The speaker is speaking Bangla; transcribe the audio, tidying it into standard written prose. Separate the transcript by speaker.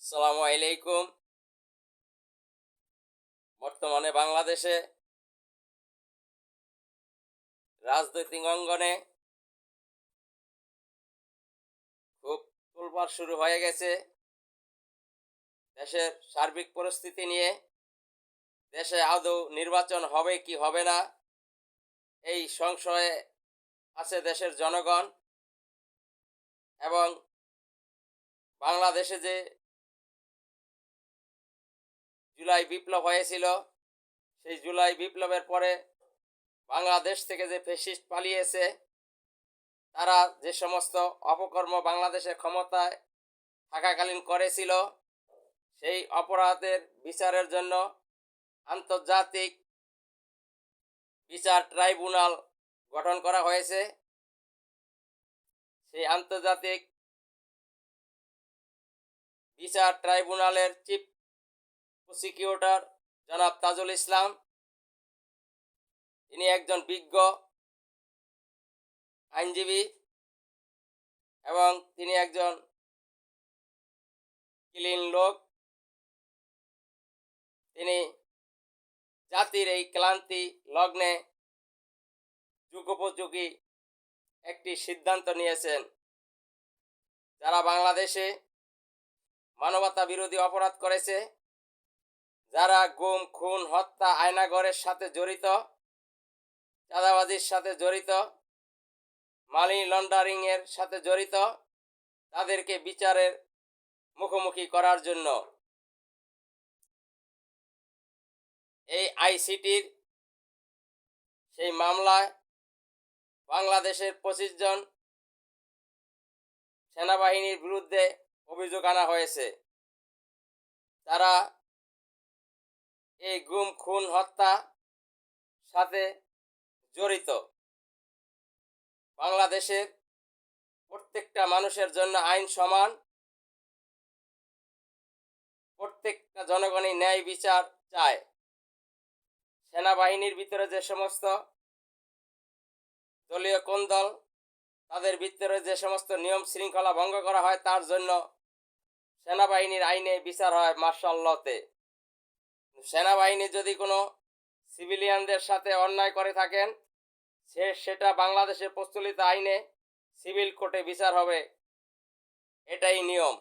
Speaker 1: আসসালামু আলাইকুম। বর্তমানে বাংলাদেশে রাজনৈতিক অঙ্গনে খুব তোলপাড় শুরু হয়ে গেছে। দেশের সার্বিক পরিস্থিতি নিয়ে, দেশে আদৌ নির্বাচন হবে কি হবে না, এই সংশয়ে আছে দেশের জনগণ। এবং বাংলাদেশে যে জুলাই বিপ্লব হয়েছিল, সেই জুলাই বিপ্লবের পরে বাংলাদেশ থেকে যে ফ্যাসিস্ট পালিয়েছে, তারা যে সমস্ত অপকর্ম বাংলাদেশের ক্ষমতায় থাকাকালীন করেছিল, সেই অপরাধের বিচারের জন্য আন্তর্জাতিক বিচার ট্রাইব্যুনাল গঠন করা হয়েছে। সেই আন্তর্জাতিক বিচার ট্রাইব্যুনালের চিফ প্রসিকিউটর জনাব তাজুল ইসলাম, তিনি একজন বিজ্ঞ আইনজীবী এবং তিনি একজন ক্লিন লোক। তিনি জাতির এই ক্লান্তি লগ্নে যুগোপযোগী একটি সিদ্ধান্ত নিয়েছেন। যারা বাংলাদেশে মানবতা বিরোধী অপরাধ করেছে, যারা গুম, খুন, হত্যা, আয়নাঘরের সাথে জড়িত, চাঁদাবাজির সাথে জড়িত, মানি লন্ডারিংয়ের সাথে জড়িত, তাদেরকে বিচারের মুখোমুখি করার জন্য এই আইসিটির সেই মামলায় বাংলাদেশের 25 জন সেনাবাহিনীর বিরুদ্ধে অভিযোগ আনা হয়েছে। তারা এই গুম, খুন, হত্যা সাথে জড়িত। বাংলাদেশের প্রত্যেকটা মানুষের জন্য আইন সমান, প্রত্যেকটা জনগণই ন্যায় বিচার চায়। সেনাবাহিনীর ভিতরে যে সমস্ত দলীয় কোন্দল, তাদের ভিতরে যে সমস্ত নিয়ম শৃঙ্খলা ভঙ্গ করা হয়, তার জন্য সেনাবাহিনীর আইনে বিচার হয় মার্শাল লতে। সেনাবাহিনী যদি কোনো সিভিলিয়ানদের সাথে অন্যায় করে থাকেন, সেটা বাংলাদেশের প্রচলিত আইনে সিভিল কোর্টে বিচার হবে, এটাই নিয়ম।